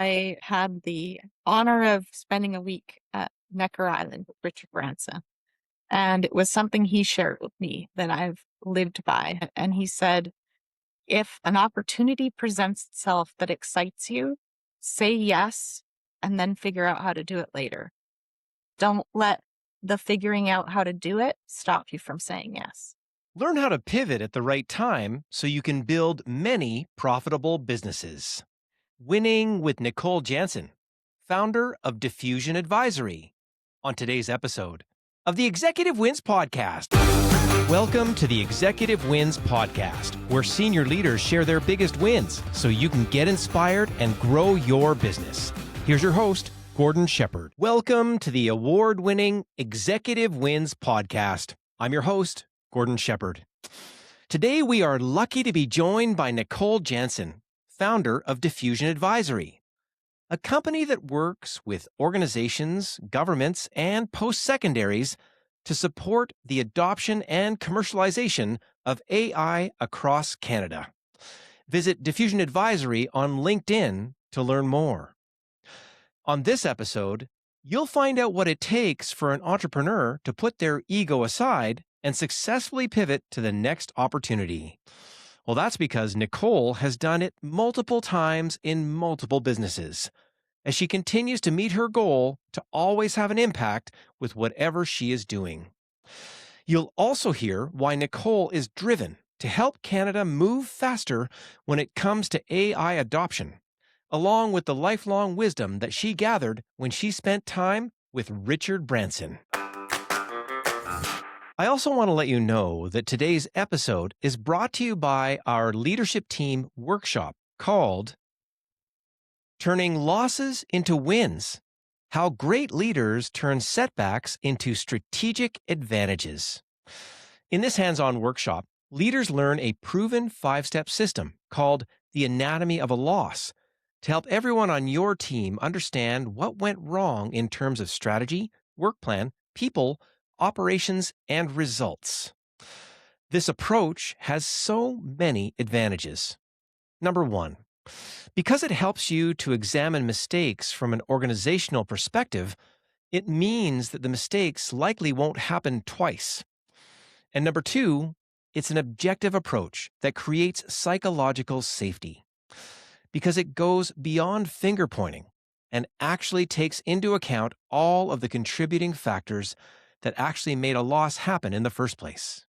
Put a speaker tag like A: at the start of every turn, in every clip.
A: I had the honor of spending a week at Necker Island with Richard Branson. And it was something he shared with me that I've lived by. And he said, if an opportunity presents itself that excites you, say yes and then figure out how to do it later. Don't let the figuring out how to do it stop you from saying yes.
B: Learn how to pivot at the right time so you can build many profitable businesses. Winning with Nicole Janssen, founder of Diffusion Advisory, on today's episode of the Executive Wins Podcast. Welcome to the Executive Wins Podcast, where senior leaders share their biggest wins so you can get inspired and grow your business. Here's your host, Gordon Shepherd. Welcome to the award-winning Executive Wins Podcast. I'm your host, Gordon Shepherd. Today, we are lucky to be joined by Nicole Janssen, founder of Diffusion Advisory, a company that works with organizations, governments, and post-secondaries to support the adoption and commercialization of AI across Canada. Visit Diffusion Advisory on LinkedIn to learn more. On this episode, you'll find out what it takes for an entrepreneur to put their ego aside and successfully pivot to the next opportunity. Well, that's because Nicole has done it multiple times in multiple businesses, as she continues to meet her goal to always have an impact with whatever she is doing. You'll also hear why Nicole is driven to help Canada move faster when it comes to AI adoption, along with the lifelong wisdom that she gathered when she spent time with Richard Branson. I also want to let you know that today's episode is brought to you by our leadership team workshop called Turning Losses into Wins: How Great Leaders Turn Setbacks into Strategic Advantages. In this hands-on workshop, leaders learn a proven 5-step system called the anatomy of a loss to help everyone on your team understand what went wrong in terms of strategy, work plan, people, operations, and results. This approach has so many advantages. Number one, because it helps you to examine mistakes from an organizational perspective, it means that the mistakes likely won't happen twice. And number two, it's an objective approach that creates psychological safety because it goes beyond finger pointing and actually takes into account all of the contributing factors that actually made a loss happen in the first place.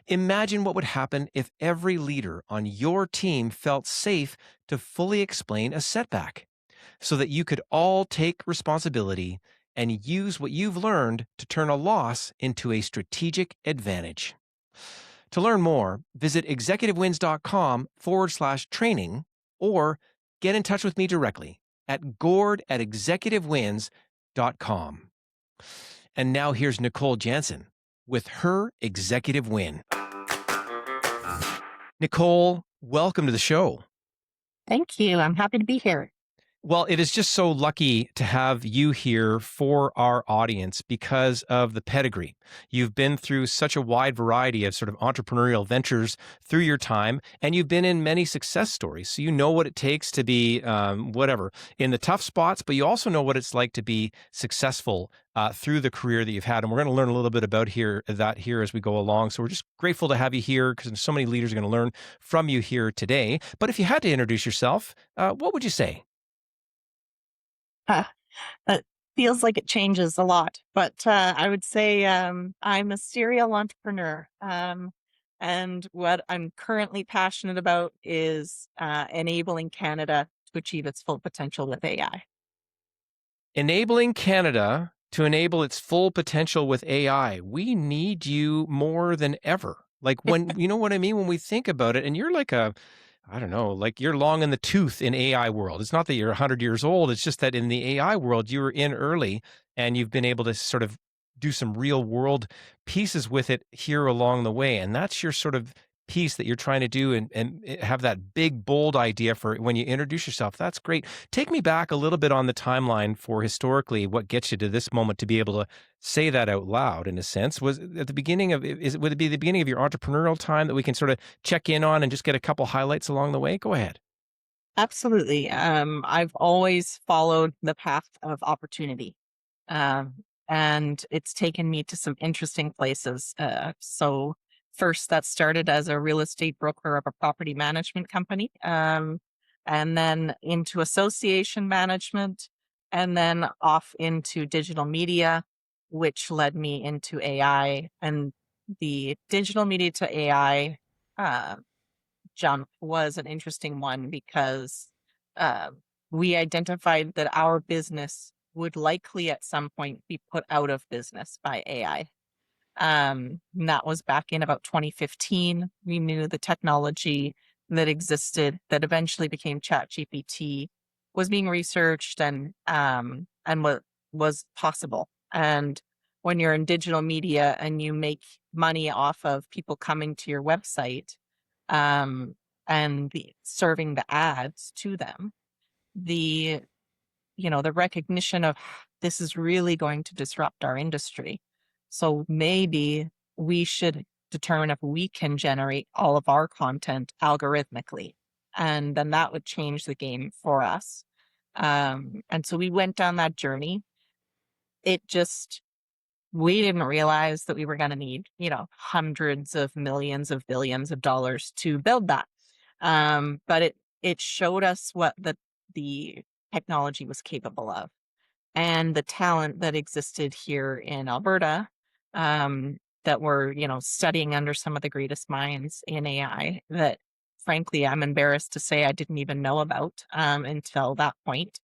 B: Imagine what would happen if every leader on your team felt safe to fully explain a setback so that you could all take responsibility and use what you've learned to turn a loss into a strategic advantage. To learn more, visit executivewins.com/training or get in touch with me directly at gord@executivewins.com. And now here's Nicole Janssen with her executive win. Nicole, welcome to the show.
A: Thank you. I'm happy to be here.
B: Well, it is just so lucky to have you here for our audience because of the pedigree. You've been through such a wide variety of sort of entrepreneurial ventures through your time, and you've been in many success stories. So you know what it takes to be in the tough spots, but you also know what it's like to be successful through the career that you've had. And we're going to learn a little bit about that here as we go along. So we're just grateful to have you here because so many leaders are going to learn from you here today. But if you had to introduce yourself, what would you say?
A: It feels like it changes a lot, but I would say I'm a serial entrepreneur. And what I'm currently passionate about is enabling Canada to achieve its full potential with AI.
B: Enabling Canada to enable its full potential with AI. We need you more than ever. Like when, you know what I mean? When we think about it, and you're like you're long in the tooth in AI world. It's not that you're 100 years old. It's just that in the AI world, you were in early and you've been able to sort of do some real world pieces with it here along the way. And that's your sort of piece that you're trying to do and have that big, bold idea for when you introduce yourself. That's great. Take me back a little bit on the timeline for historically what gets you to this moment to be able to say that out loud in a sense. Would it be the beginning of your entrepreneurial time that we can sort of check in on and just get a couple highlights along the way? Go ahead.
A: Absolutely. I've always followed the path of opportunity. And it's taken me to some interesting places. So first that started as a real estate broker of a property management company, and then into association management, and then off into digital media, which led me into AI. And the digital media to AI uh, jump was an interesting one because uh, we identified that our business would likely at some point be put out of business by AI. And that was back in about 2015. We knew the technology that existed that eventually became ChatGPT was being researched and what was possible. And when you're in digital media and you make money off of people coming to your website, um, and serving the ads to them, the the recognition of this is really going to disrupt our industry. So maybe we should determine if we can generate all of our content algorithmically. And then that would change the game for us. And so we went down that journey. It just, we didn't realize that we were going to need, hundreds of millions of billions of dollars to build that. But it showed us what the technology was capable of and the talent that existed here in Alberta, that were, studying under some of the greatest minds in AI that frankly I'm embarrassed to say I didn't even know about until that point.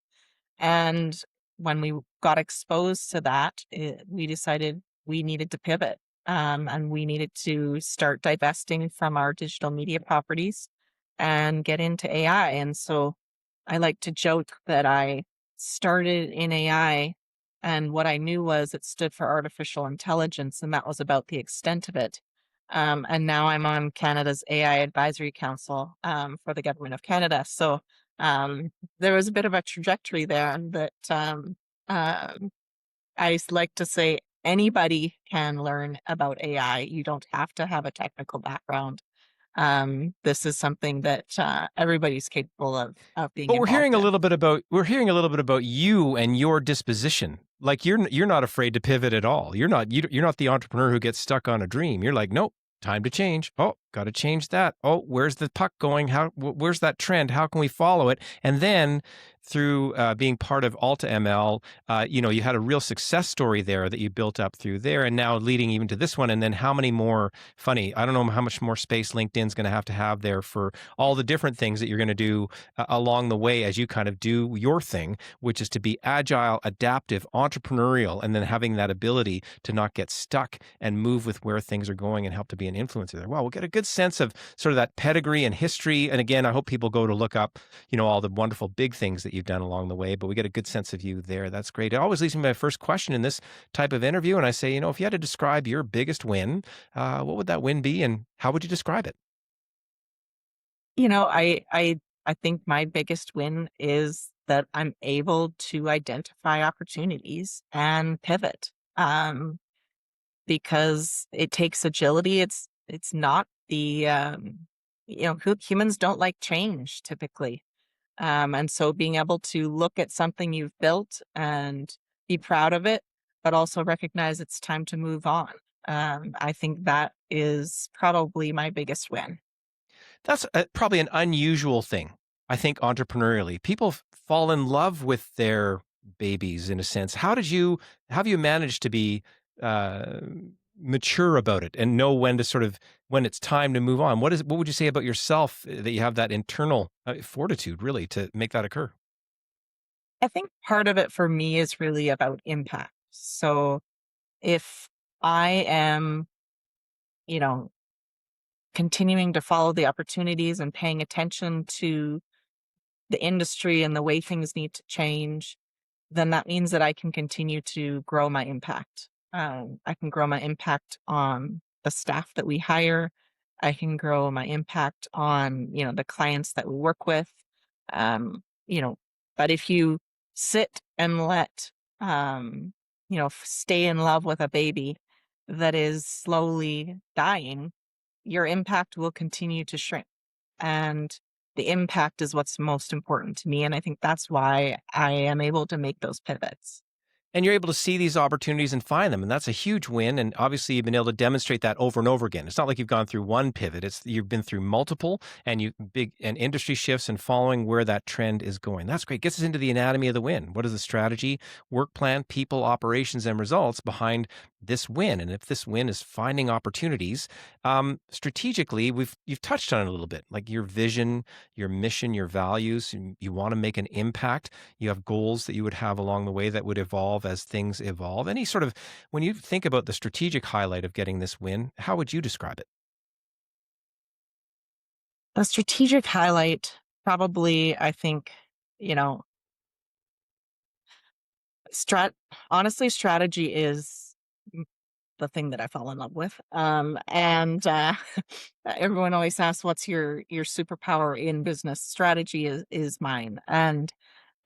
A: And when we got exposed to that, we decided we needed to pivot, and we needed to start divesting from our digital media properties and get into AI. And so I like to joke that I started in AI, and what I knew was it stood for artificial intelligence, and that was about the extent of it. And now I'm on Canada's AI Advisory Council for the Government of Canada. So um, there was a bit of a trajectory there that like to say anybody can learn about AI. You don't have to have a technical background. This is something that everybody's capable of being
B: But
A: involved in.
B: we're hearing a little bit about you and your disposition. Like you're not afraid to pivot at all. You're not the entrepreneur who gets stuck on a dream. You're like, nope, time to change. Oh, got to change that. Oh, where's the puck going? Where's that trend? How can we follow it? And then through being part of Alta ML, you had a real success story there that you built up through there, and now leading even to this one. And then how many more funny? I don't know how much more space LinkedIn's going to have there for all the different things that you're going to do along the way as you kind of do your thing, which is to be agile, adaptive, entrepreneurial, and then having that ability to not get stuck and move with where things are going and help to be an influencer there. Wow, we'll get a good sense of sort of that pedigree and history. And again, I hope people go to look up, all the wonderful big things that you've done along the way, but we get a good sense of you there. That's great. It always leads me to my first question in this type of interview. And I say, if you had to describe your biggest win, what would that win be and how would you describe it?
A: I think my biggest win is that I'm able to identify opportunities and pivot. Because it takes agility. It's not the humans don't like change typically. And so being able to look at something you've built and be proud of it, but also recognize it's time to move on. I think that is probably my biggest win.
B: That's probably an unusual thing. I think entrepreneurially, people fall in love with their babies in a sense. How have you managed to be uh, mature about it and know when it's time to move on? What would you say about yourself that you have that internal fortitude really to make that occur?
A: I think part of it for me is really about impact. So if I am, you know, continuing to follow the opportunities and paying attention to the industry and the way things need to change, then that means that I can continue to grow my impact. I can grow my impact on the staff that we hire. I can grow my impact on, the clients that we work with. Um, you know, but if you sit and let, stay in love with a baby that is slowly dying, your impact will continue to shrink. And the impact is what's most important to me, and I think that's why I am able to make those pivots.
B: And you're able to see these opportunities and find them, and that's a huge win, and obviously, you've been able to demonstrate that over and over again. It's not like you've gone through one pivot, it's you've been through multiple, and you big and industry shifts and following where that trend is going. That's great. Gets us into the anatomy of the win. What is the strategy, work plan, people, operations, and results behind this win? And if this win is finding opportunities, strategically, you've touched on it a little bit, like your vision, your mission, your values, and you wanna make an impact. You have goals that you would have along the way that would evolve as things evolve. Any sort of, when you think about the strategic highlight of getting this win, how would you describe it?
A: A strategic highlight, probably, I think, you know, strat honestly, strategy is the thing that I fall in love with. And everyone always asks, "What's your superpower in business?" Strategy is mine, and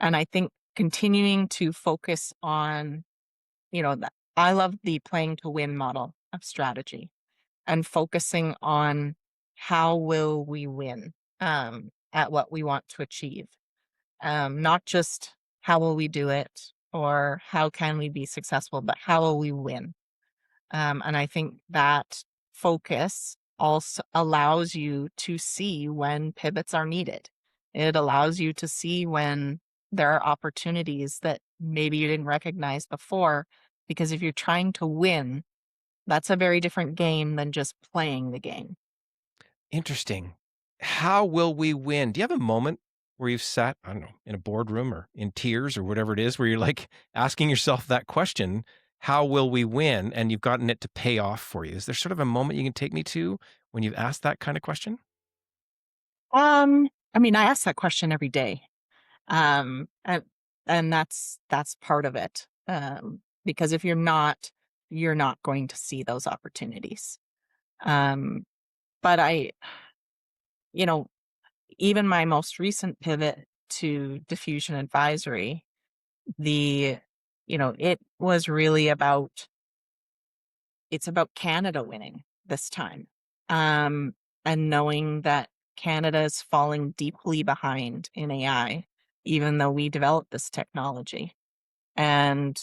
A: I think continuing to focus on, that I love the playing to win model of strategy and focusing on how will we win at what we want to achieve, not just how will we do it or how can we be successful, but how will we win. And I think that focus also allows you to see when pivots are needed. It allows you to see when there are opportunities that maybe you didn't recognize before. Because if you're trying to win, that's a very different game than just playing the game.
B: Interesting. How will we win? Do you have a moment where you've sat, I don't know, in a boardroom or in tears or whatever it is, where you're like asking yourself that question, how will we win? And you've gotten it to pay off for you. Is there sort of a moment you can take me to when you've asked that kind of question?
A: I mean, I ask that question every day. Um, and, and that's part of it. Because if you're not going to see those opportunities. Um, but you know, even my most recent pivot to diffusion advisory, the, it was really about it's about Canada winning this time. Um, and knowing that Canada is falling deeply behind in AI, even though we developed this technology. And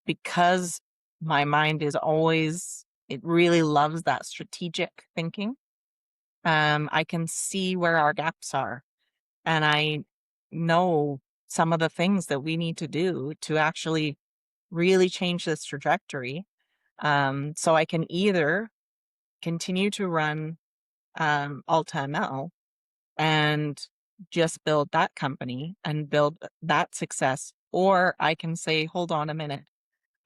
A: because my mind is always, it really loves that strategic thinking. I can see where our gaps are, and I know some of the things that we need to do to actually really change this trajectory. So I can either continue to run AltaML and just build that company and build that success, or I can say, hold on a minute,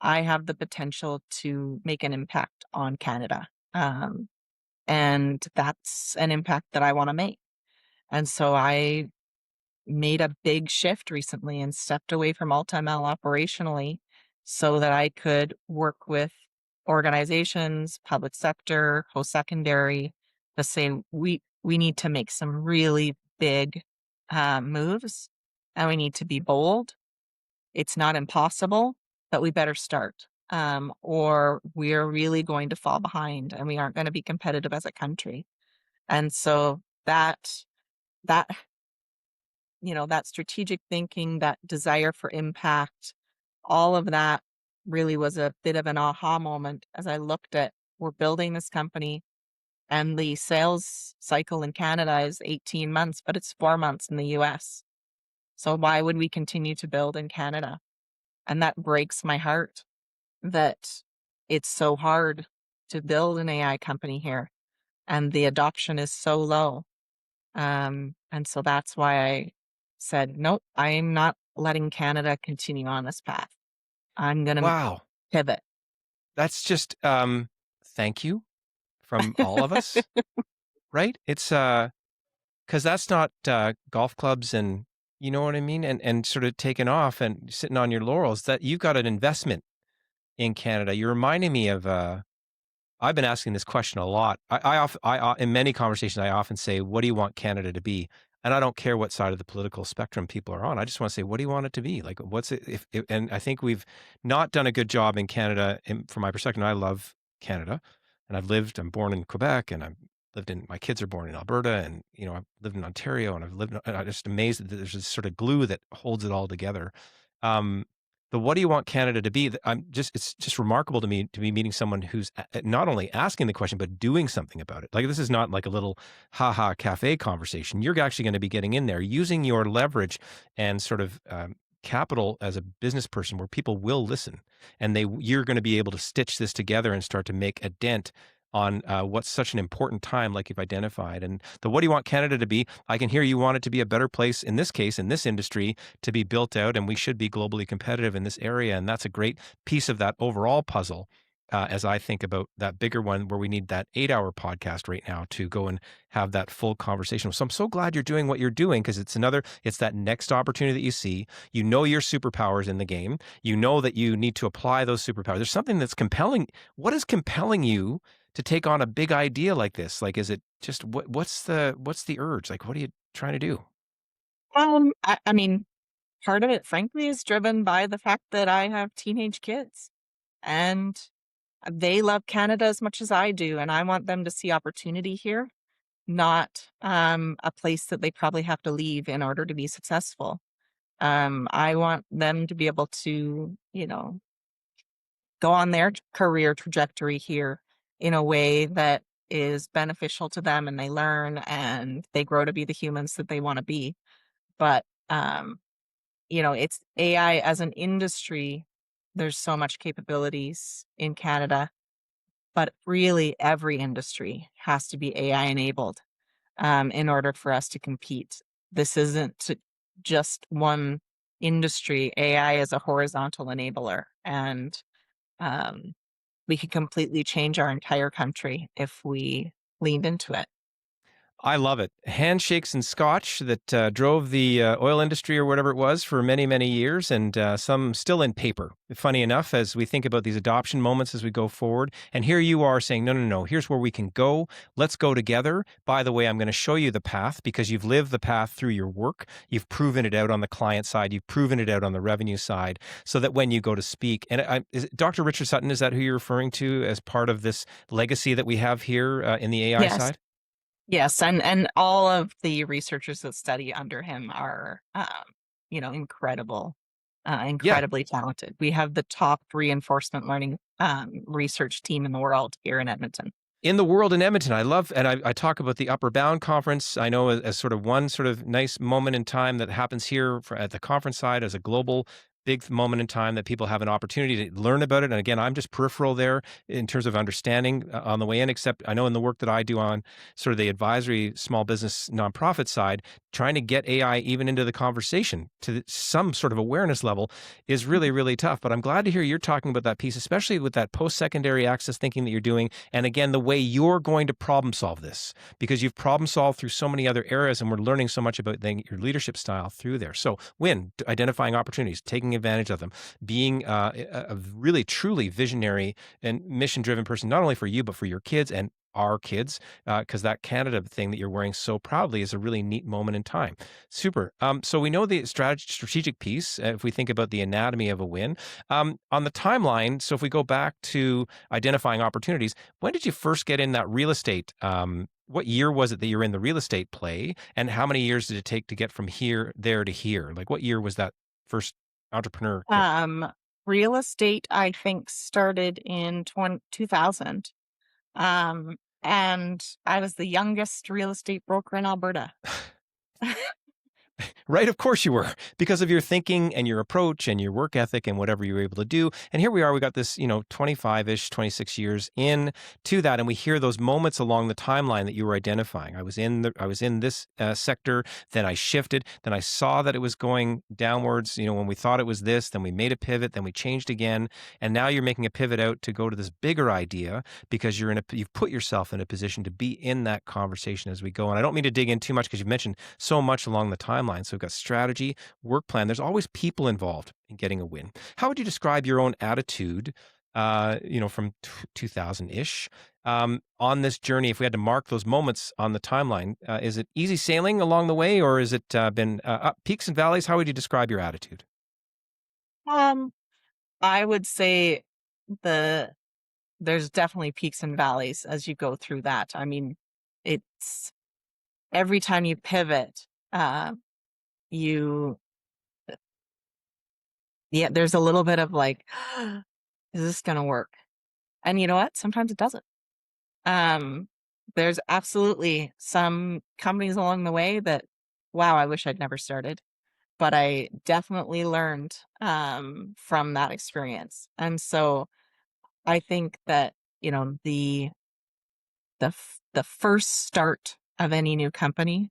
A: I have the potential to make an impact on Canada. And that's an impact that I want to make. And so I made a big shift recently and stepped away from AltaML operationally so that I could work with organizations, public sector, post-secondary to say we need to make some really big moves and we need to be bold. It's not impossible, but we better start. Or we're really going to fall behind and we aren't going to be competitive as a country. And so that that strategic thinking, that desire for impact, all of that really was a bit of an aha moment as I looked at we're building this company and the sales cycle in Canada is 18 months, but it's 4 months in the US. So why would we continue to build in Canada? And that breaks my heart that it's so hard to build an AI company here and the adoption is so low. And so that's why I said, nope, I'm not letting Canada continue on this path. I'm going to
B: Wow.
A: pivot.
B: That's just, thank you from all of us, right? It's, because that's not, golf clubs and you know what I mean? And sort of taking off and sitting on your laurels, that you've got an investment in Canada. You're reminding me of, I've been asking this question a lot. In many conversations, I often say, "What do you want Canada to be?" And I don't care what side of the political spectrum people are on. I just want to say, "What do you want it to be?" Like, what's it? If and I think we've not done a good job in Canada. From my perspective, I love Canada, and I'm born in Quebec, and I'm lived in my kids are born in Alberta, and, I've lived in Ontario, and I'm just amazed that there's this sort of glue that holds it all together. Um, the "What do you want Canada to be?" It's just remarkable to me to be meeting someone who's not only asking the question, but doing something about it. Like, this is not like a little ha cafe conversation. You're actually gonna be getting in there, using your leverage and sort of, capital as a business person where people will listen, and you're gonna be able to stitch this together and start to make a dent on, what's such an important time like you've identified. And the "What do you want Canada to be?" I can hear you want it to be a better place, in this case, in this industry, to be built out, and we should be globally competitive in this area, and that's a great piece of that overall puzzle, as I think about that bigger one where we need that 8-hour podcast right now to go and have that full conversation. So I'm so glad you're doing what you're doing, because it's that next opportunity that you see. You know your superpowers in the game. You know that you need to apply those superpowers. There's something that's compelling. What is compelling you to take on a big idea like this? Like, is it just what's the urge? Like, what are you trying to do?
A: I mean, part of it, frankly, is driven by the fact that I have teenage kids, and they love Canada as much as I do, and I want them to see opportunity here, not a place that they probably have to leave in order to be successful. I want them to be able to, go on their career trajectory here in a way that is beneficial to them, and they learn and they grow to be the humans that they want to be. But it's AI as an industry. There's so much capabilities in Canada, but really every industry has to be AI enabled in order for us to compete. This isn't just one industry. AI is a horizontal enabler, and um, we could completely change our entire country if we leaned into it.
B: I love it. Handshakes and scotch that drove the oil industry or whatever it was for many, many years, and some still in paper. Funny enough, as we think about these adoption moments as we go forward, and here you are saying, no, no, no, here's where we can go. Let's go together. By the way, I'm going to show you the path because you've lived the path through your work. You've proven it out on the client side. You've proven it out on the revenue side, so that when you go to speak, and is it Dr. Richard Sutton, is that who you're referring to as part of this legacy that we have here in the AI
A: Yes.
B: side?
A: Yes, and all of the researchers that study under him are, incredible,
B: Yeah,
A: incredibly talented. We have the top reinforcement learning research team in the world here in Edmonton.
B: in the world in Edmonton. I love, and I talk about the Upper Bound Conference. I know as sort of one sort of nice moment in time that happens here at the conference side as a global big moment in time that people have an opportunity to learn about it. And again, I'm just peripheral there in terms of understanding on the way in, except I know in the work that I do on sort of the advisory small business nonprofit side, trying to get AI even into the conversation to some sort of awareness level is really, really tough. But I'm glad to hear you're talking about that piece, especially with that post-secondary access thinking that you're doing. And again, the way you're going to problem solve this, because you've problem solved through so many other areas, and we're learning so much about your leadership style through there. So identifying opportunities, taking advantage of them, being a really, truly visionary and mission-driven person, not only for you, but for your kids and our kids, because that Canada thing that you're wearing so proudly is a really neat moment in time. Super. So we know the strategic piece. If we think about the anatomy of a win, on the timeline. So if we go back to identifying opportunities, when did you first get in that real estate? What year was it that you were in the real estate play, and how many years did it take to get from there to here? Like, what year was that first entrepreneur kick?
A: Um, Real estate, I think, started in 2000, and I was the youngest real estate broker in Alberta.
B: Right, of course you were, because of your thinking and your approach and your work ethic and whatever you were able to do. And here we are, we got this, 25-ish, 26 years in to that, and we hear those moments along the timeline that you were identifying. I was in this sector, then I shifted, then I saw that it was going downwards, when we thought it was this, then we made a pivot, then we changed again, and now you're making a pivot out to go to this bigger idea because you've put yourself in a position to be in that conversation as we go. And I don't mean to dig in too much because you've mentioned so much along the timeline. So we've got strategy, work plan. There's always people involved in getting a win. How would you describe your own attitude, from 2000-ish, on this journey? If we had to mark those moments on the timeline, is it easy sailing along the way, or has it been up peaks and valleys? How would you describe your attitude?
A: Um, I would say there's definitely peaks and valleys as you go through that. I mean, it's every time you pivot, you yeah, there's a little bit of like, is this gonna work? And you know what? Sometimes it doesn't. Um, there's absolutely some companies along the way that, wow, I wish I'd never started, but I definitely learned from that experience. And so I think that, the first start of any new company,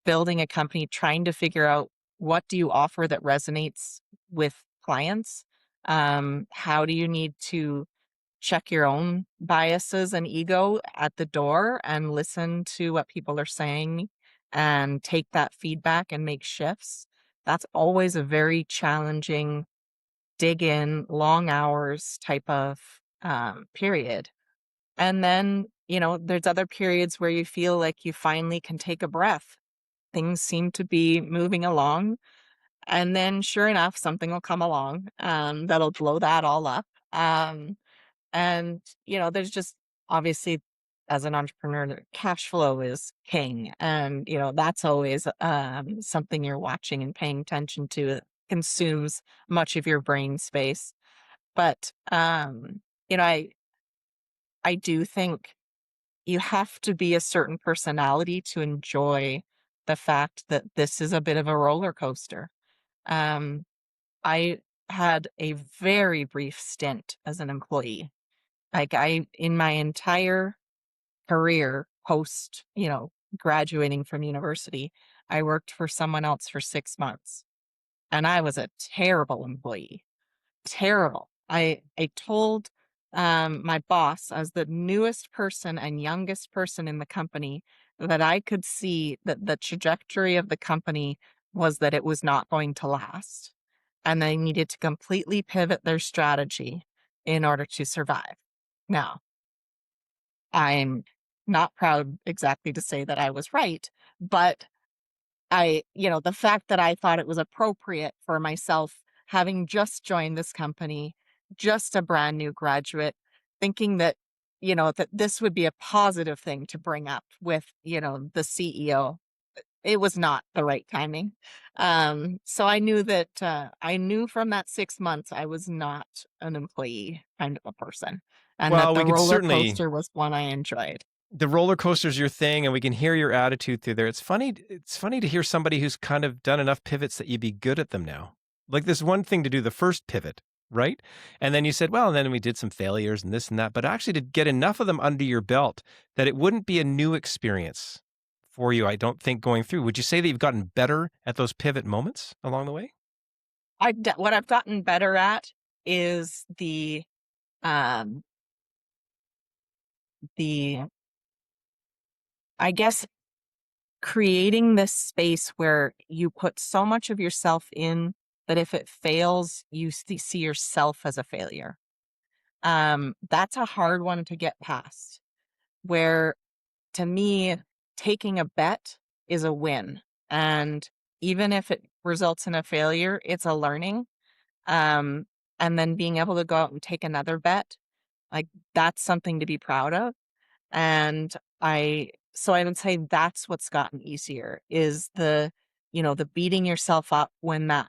A: building a company, trying to figure out what do you offer that resonates with clients? How do you need to check your own biases and ego at the door and listen to what people are saying and take that feedback and make shifts? That's always a very challenging, dig in, long hours type of period. And then, there's other periods where you feel like you finally can take a breath. Things seem to be moving along. And then, sure enough, something will come along that'll blow that all up. And, there's just obviously, as an entrepreneur, cash flow is king. And, that's always something you're watching and paying attention to. It consumes much of your brain space. But, you know, I, I do think you have to be a certain personality to enjoy the fact that this is a bit of a roller coaster. Um, I had a very brief stint as an employee. Like in my entire career post, graduating from university, I worked for someone else for 6 months and I was a terrible employee. Terrible. I told, my boss, as the newest person and youngest person in the company, that I could see that the trajectory of the company was that it was not going to last, and they needed to completely pivot their strategy in order to survive. Now, I'm not proud exactly to say that I was right, but the fact that I thought it was appropriate for myself, having just joined this company, just a brand new graduate, thinking that, that this would be a positive thing to bring up with, the CEO. It was not the right timing. So I knew from that 6 months I was not an employee kind of a person, and that
B: Well,
A: the
B: we could
A: roller
B: certainly
A: coaster was one I enjoyed.
B: the roller coaster's your thing, and we can hear your attitude through there. It's funny to hear somebody who's kind of done enough pivots that you'd be good at them now. Like, there's one thing to do the first pivot, right? And then you said, "Well, and then we did some failures and this and that," but actually to get enough of them under your belt that it wouldn't be a new experience for you, I don't think, going through. Would you say that you've gotten better at those pivot moments along the way?
A: What I've gotten better at is um, the I guess creating this space where you put so much of yourself in that if it fails, you see yourself as a failure. That's a hard one to get past. Where to me, taking a bet is a win. And even if it results in a failure, it's a learning. Um, and then being able to go out and take another bet, like that's something to be proud of. And I would say that's what's gotten easier is the beating yourself up when that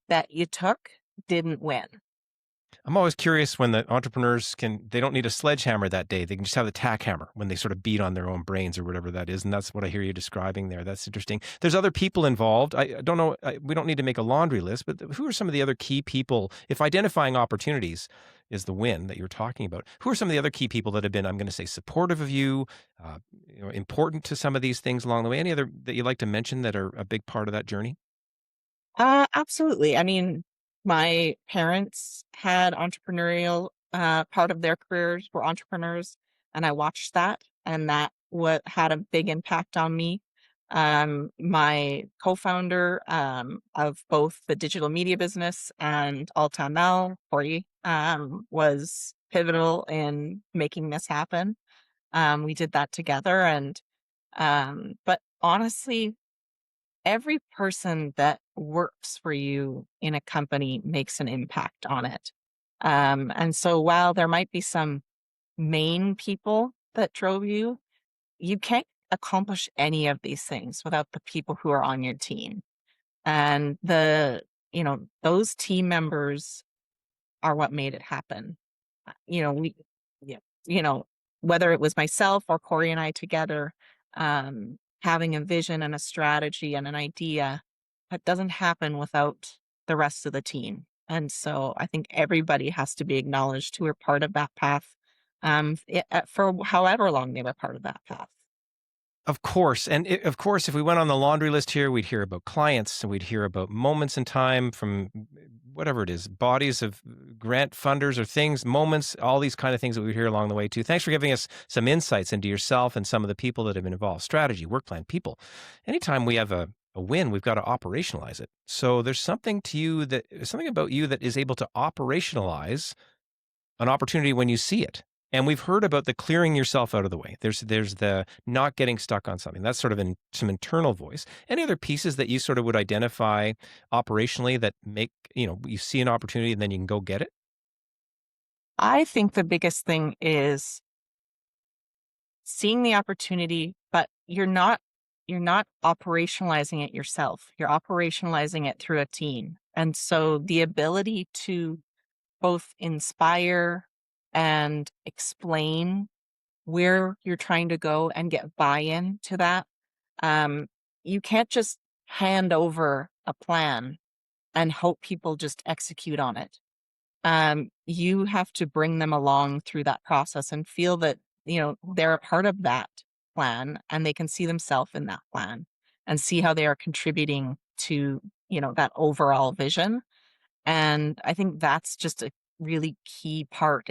A: bet you took didn't win.
B: I'm always curious when the entrepreneurs they don't need a sledgehammer that day. They can just have the tack hammer when they sort of beat on their own brains or whatever that is. And that's what I hear you describing there. That's interesting. There's other people involved. I don't know. We don't need to make a laundry list, but who are some of the other key people? If identifying opportunities is the win that you're talking about, who are some of the other key people that have been, I'm going to say, supportive of you, uh, important to some of these things along the way? Any other that you'd like to mention that are a big part of that journey?
A: Absolutely. I mean, my parents had entrepreneurial part of their careers were entrepreneurs, and I watched that, and that what had a big impact on me. My co-founder of both the digital media business and Altamel, Corey, was pivotal in making this happen. We did that together, and but honestly, every person that works for you in a company makes an impact on it. And so while there might be some main people that drove you, you can't accomplish any of these things without the people who are on your team. And those team members are what made it happen. We, yeah, you know, whether it was myself or Corey and I together, having a vision and a strategy and an idea, that doesn't happen without the rest of the team. And so I think everybody has to be acknowledged who are part of that path, for however long they were part of that path.
B: Of course. And of course, if we went on the laundry list here, we'd hear about clients and we'd hear about moments in time from whatever it is, bodies of grant funders or things, moments, all these kind of things that we hear along the way too. Thanks for giving us some insights into yourself and some of the people that have been involved. Strategy, work plan, people. Anytime we have a win, we've got to operationalize it. So there's something about you that is able to operationalize an opportunity when you see it. And we've heard about the clearing yourself out of the way. There's the not getting stuck on something. That's sort of some internal voice. Any other pieces that you sort of would identify operationally that make, you see an opportunity and then you can go get it?
A: I think the biggest thing is seeing the opportunity, but you're not operationalizing it yourself. You're operationalizing it through a team. And so the ability to both inspire and explain where you're trying to go and get buy-in to that. Um, you can't just hand over a plan and hope people just execute on it. You have to bring them along through that process and feel that, they're a part of that plan and they can see themselves in that plan and see how they are contributing to, that overall vision. And I think that's just a really key part.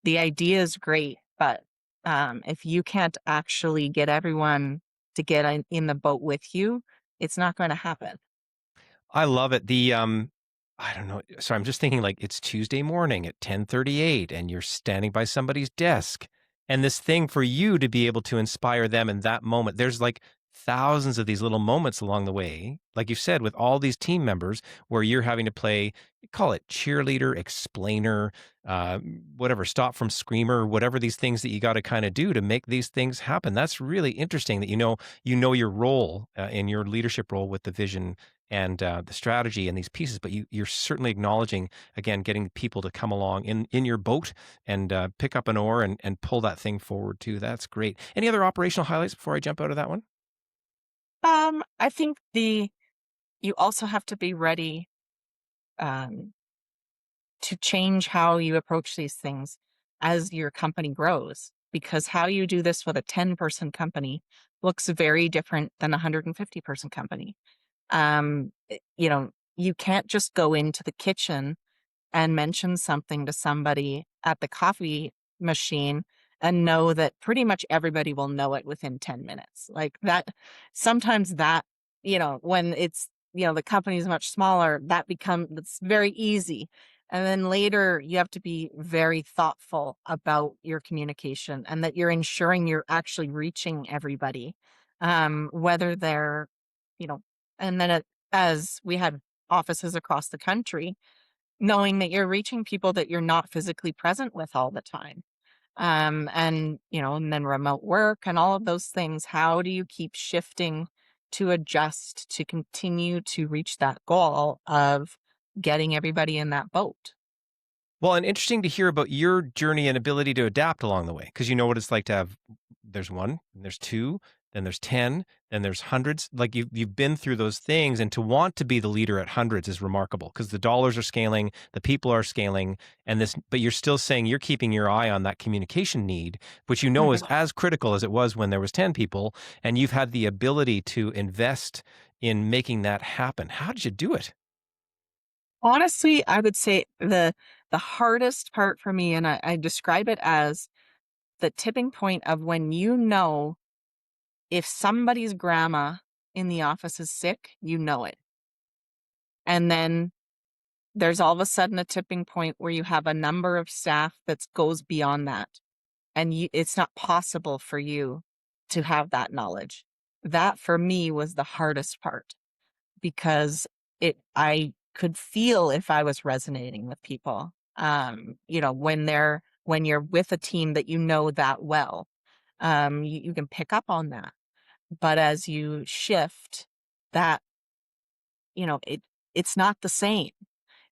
A: The idea is great, but if you can't actually get everyone to get in the boat with you, it's not going to happen.
B: I love it. I don't know. So I'm just thinking like it's Tuesday morning at 10:38 and you're standing by somebody's desk. And this thing for you to be able to inspire them in that moment. There's like thousands of these little moments along the way, like you said, with all these team members where you're having to play, call it cheerleader, explainer, uh, whatever, stop from screamer, whatever these things that you got to kind of do to make these things happen. That's really interesting that you know your role in your leadership role with the vision and the strategy and these pieces, but you're certainly acknowledging again getting people to come along in your boat and pick up an oar and pull that thing forward too. That's great. Any other operational highlights before I jump out of that one?
A: I think you also have to be ready um, to change how you approach these things as your company grows, because how you do this with a 10-person company looks very different than a 150-person company. You can't just go into the kitchen and mention something to somebody at the coffee machine and know that pretty much everybody will know it within 10 minutes. Like that, sometimes that, when the company is much smaller, it's very easy. And then later you have to be very thoughtful about your communication and that you're ensuring you're actually reaching everybody. Whether they're, you know, and then as we had offices across the country, knowing that you're reaching people that you're not physically present with all the time. And then remote work and all of those things. How do you keep shifting to adjust to continue to reach that goal of getting everybody in that boat?
B: Well, and interesting to hear about your journey and ability to adapt along the way, because you know what it's like to have there's one, and there's two, then there's 10, then there's hundreds. Like you've been through those things, and to want to be the leader at hundreds is remarkable because the dollars are scaling, the people are scaling, but you're still saying you're keeping your eye on that communication need, which you know is
A: Mhm.
B: as critical as it was when there was 10 people, and you've had the ability to invest in making that happen. How did you do it?
A: Honestly, I would say the hardest part for me, and I describe it as the tipping point of when if somebody's grandma in the office is sick, you know it. And then there's all of a sudden a tipping point where you have a number of staff that goes beyond that. And it's not possible for you to have that knowledge. That for me was the hardest part because I could feel if I was resonating with people. When you're with a team that you know that well, you can pick up on that. But as you shift, that, it's not the same.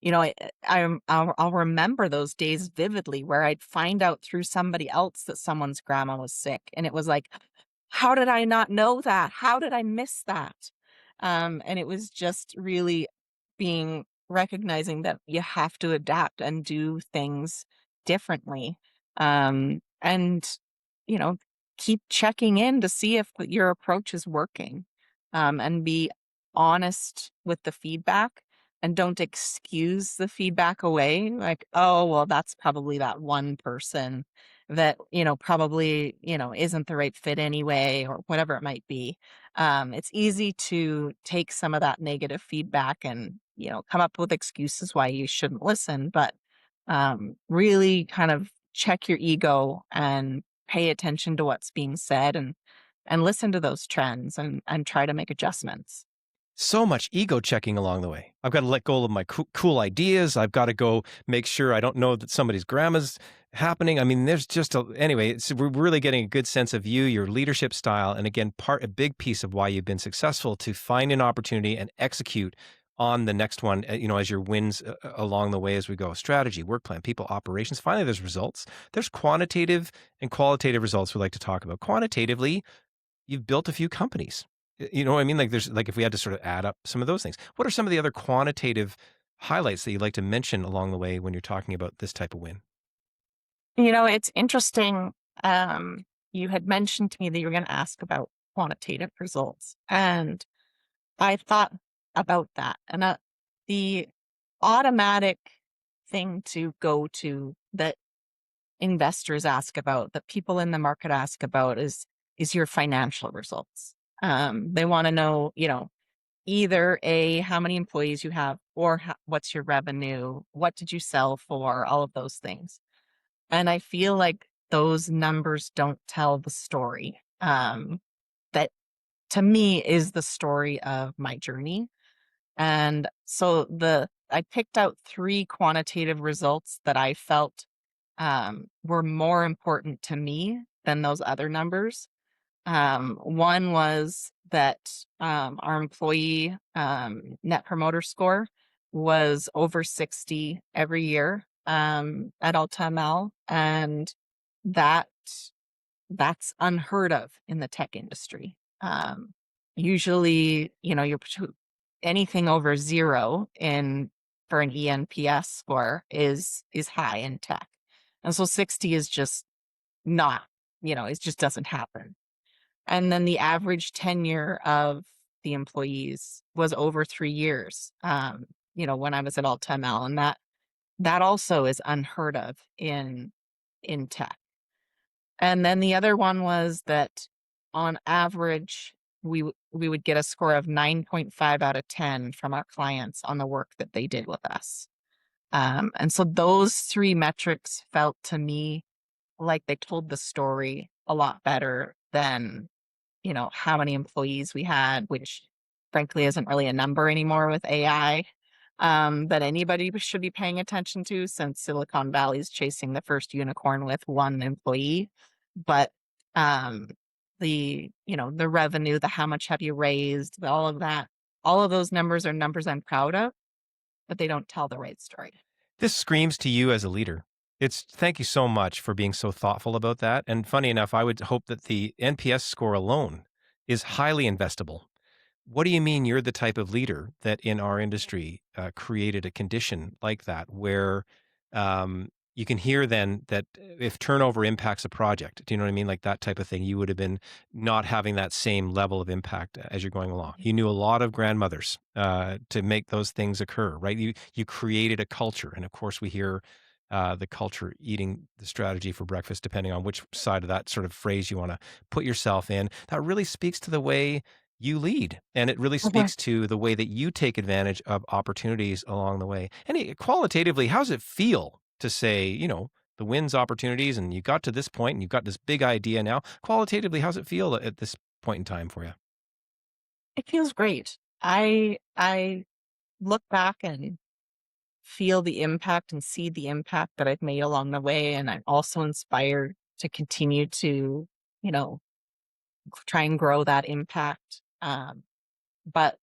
A: I'll remember those days vividly where I'd find out through somebody else that someone's grandma was sick, and it was like, "How did I not know that? How did I miss that?" And it was just really being recognizing that you have to adapt and do things differently, and, you know, keep checking in to see if your approach is working, and be honest with the feedback and don't excuse the feedback away, like, "Oh, well, that's probably that one person that, probably, isn't the right fit anyway," or whatever it might be. It's easy to take some of that negative feedback and, come up with excuses why you shouldn't listen, but, really kind of check your ego and pay attention to what's being said, and listen to those trends, and try to make adjustments.
B: So much ego checking along the way. I've got to let go of my cool ideas. I've got to go make sure I don't know that somebody's grandma's happening. I mean, there's just anyway, we're really getting a good sense of you, your leadership style, and again, a big piece of why you've been successful to find an opportunity and execute on the next one, as your wins along the way as we go. Strategy, work plan, people, operations. Finally, there's results. There's quantitative and qualitative results we like to talk about. Quantitatively, you've built a few companies. You know what I mean? Like there's like if we had to sort of add up some of those things, what are some of the other quantitative highlights that you'd like to mention along the way when you're talking about this type of win?
A: It's interesting. You had mentioned to me that you were going to ask about quantitative results, and I thought about that. And the automatic thing to go to that investors ask about, that people in the market ask about, is your financial results. They want to know, either a how many employees you have, or what's your revenue, what did you sell for, all of those things. And I feel like those numbers don't tell the story, that to me is the story of my journey. And so I picked out 3 quantitative results that I felt, were more important to me than those other numbers. One was that, our employee, net promoter score was over 60 every year, at Altamel, and that that's unheard of in the tech industry. Usually, anything over 0 in for an ENPS score is high in tech. And so 60 is just not, it just doesn't happen. And then the average tenure of the employees was over 3 years, when I was at Altamel, and that also is unheard of in tech. And then the other one was that on average, we would get a score of 9.5 out of 10 from our clients on the work that they did with us. And so those 3 metrics felt to me like they told the story a lot better than, how many employees we had, which frankly isn't really a number anymore with AI, that anybody should be paying attention to, since Silicon Valley is chasing the first unicorn with 1 employee. But, um, the revenue, the how much have you raised, all of that, all of those numbers are numbers I'm proud of, but they don't tell the right story.
B: This screams to you as a leader. It's thank you so much for being so thoughtful about that. And funny enough, I would hope that the NPS score alone is highly investable. What do you mean you're the type of leader that in our industry created a condition like that where you can hear then that if turnover impacts a project, do you know what I mean? Like that type of thing, you would have been not having that same level of impact as you're going along. You knew a lot of grandmothers to make those things occur, right? You created a culture, and of course we hear the culture eating the strategy for breakfast, depending on which side of that sort of phrase you want to put yourself in. That really speaks to the way you lead. And it really
A: Mhm.
B: speaks to the way that you take advantage of opportunities along the way. And qualitatively, how's it feel to say, the wins opportunities and you got to this point and you've got this big idea now? Qualitatively, how's it feel at this point in time for you?
A: It feels great. I look back and feel the impact and see the impact that I've made along the way, and I'm also inspired to continue to, you know, try and grow that impact. But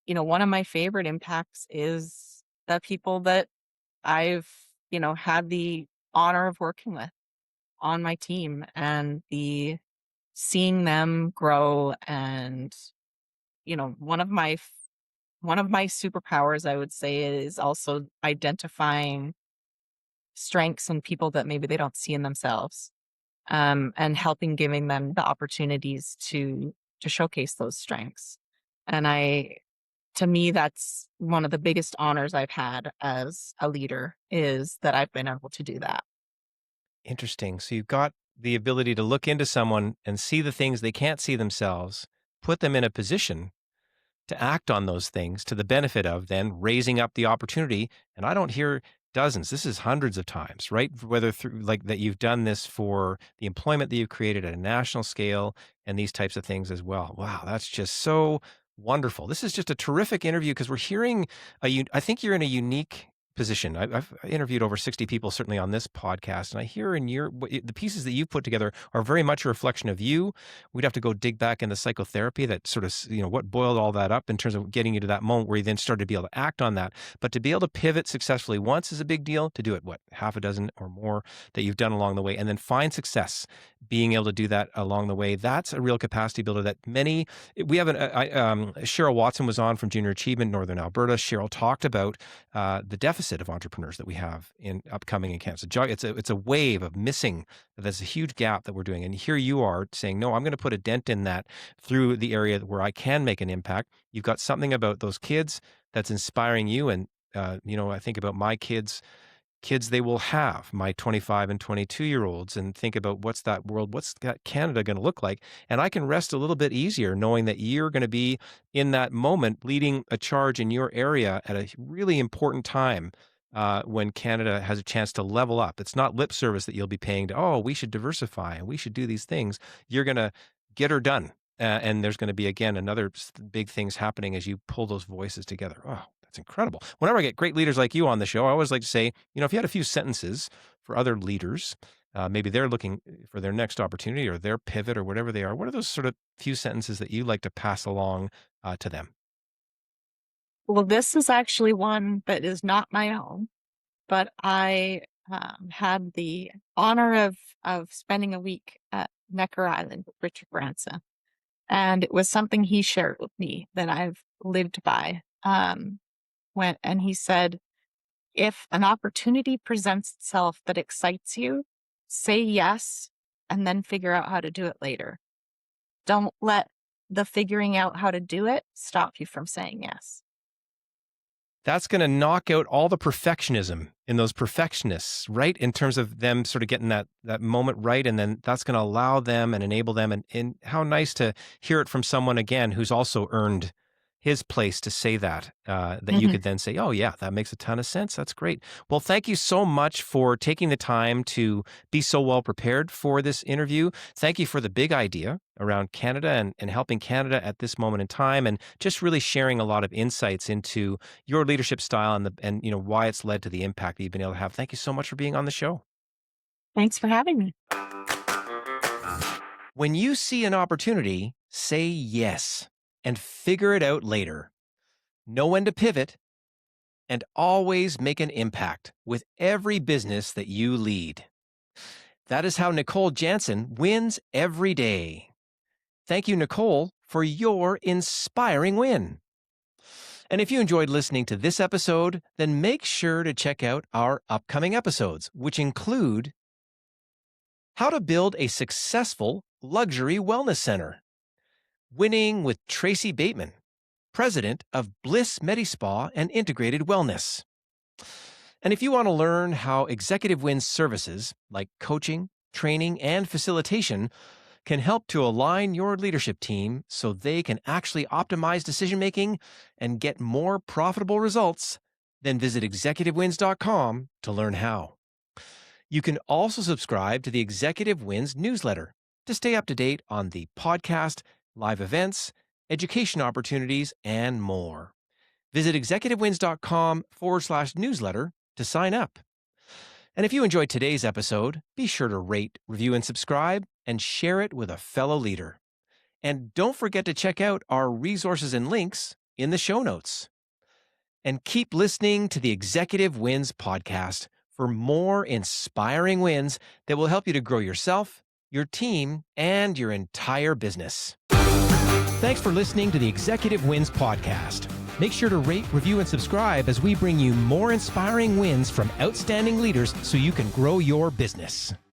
A: one of my favorite impacts is the people that I've, had the honor of working with on my team, and the seeing them grow. And, one of my superpowers, I would say, is also identifying strengths in people that maybe they don't see in themselves, and helping giving them the opportunities to showcase those strengths. And to me, that's one of the biggest honors I've had as a leader, is that I've been able to do that.
B: Interesting. So you've got the ability to look into someone and see the things they can't see themselves, put them in a position to act on those things to the benefit of then raising up the opportunity. And I don't hear dozens, this is hundreds of times, right? Whether through like that you've done this for the employment that you've created at a national scale and these types of things as well. Wow, that's just so wonderful. This is just a terrific interview because we're hearing I think you're in a unique position. I've interviewed over 60 people, certainly on this podcast, and I hear in the pieces that you've put together are very much a reflection of you. We'd have to go dig back into psychotherapy that sort of, what boiled all that up in terms of getting you to that moment where you then started to be able to act on that. But to be able to pivot successfully once is a big deal. To do it, half a dozen or more that you've done along the way, and then find success being able to do that along the way. That's a real capacity builder that we have Cheryl Watson was on from Junior Achievement Northern Alberta. Cheryl talked about the deficit of entrepreneurs that we have in upcoming in Canada. It's a wave of missing. There's a huge gap that we're doing. And here you are saying, no, I'm going to put a dent in that through the area where I can make an impact. You've got something about those kids that's inspiring you. And, I think about my kids they will have, my 25 and 22-year-olds, and think about what's that world, what's that Canada going to look like? And I can rest a little bit easier knowing that you're going to be in that moment leading a charge in your area at a really important time when Canada has a chance to level up. It's not lip service that you'll be paying to, oh, we should diversify and we should do these things. You're going to get her done. And there's going to be, again, another big things happening as you pull those voices together. Oh, that's incredible. Whenever I get great leaders like you on the show, I always like to say, if you had a few sentences for other leaders, maybe they're looking for their next opportunity or their pivot or whatever they are, what are those sort of few sentences that you like to pass along to them?
A: Well, this is actually one that is not my own, but I had the honor of spending a week at Necker Island with Richard Branson. And it was something he shared with me that I've lived by. And he said, if an opportunity presents itself that excites you, say yes, and then figure out how to do it later. Don't let the figuring out how to do it stop you from saying yes.
B: That's going to knock out all the perfectionism in those perfectionists, right? In terms of them sort of getting that moment right. And then that's going to allow them and enable them. And how nice to hear it from someone, again, who's also earned his place to say that, you could then say, oh, yeah, that makes a ton of sense. That's great. Well, thank you so much for taking the time to be so well prepared for this interview. Thank you for the big idea around Canada and helping Canada at this moment in time, and just really sharing a lot of insights into your leadership style and why it's led to the impact that you've been able to have. Thank you so much for being on the show.
A: Thanks for having me.
B: When you see an opportunity, say yes and figure it out later. Know when to pivot and always make an impact with every business that you lead. That is how Nicole Janssen wins every day. Thank you, Nicole, for your inspiring win. And if you enjoyed listening to this episode, then make sure to check out our upcoming episodes, which include how to build a successful luxury wellness center, winning with Tracy Bateman, president of Bliss MediSpa and Integrated Wellness. And if you want to learn how Executive Wins services like coaching, training, and facilitation can help to align your leadership team so they can actually optimize decision-making and get more profitable results, then visit executivewins.com to learn how. You can also subscribe to the Executive Wins newsletter to stay up to date on the podcast, live events, education opportunities, and more. Visit executivewins.com/newsletter to sign up. And if you enjoyed today's episode, be sure to rate, review, and subscribe, and share it with a fellow leader. And don't forget to check out our resources and links in the show notes. And keep listening to the Executive Wins podcast for more inspiring wins that will help you to grow yourself, your team, and your entire business. Thanks for listening to the Executive Wins podcast. Make sure to rate, review, and subscribe as we bring you more inspiring wins from outstanding leaders so you can grow your business.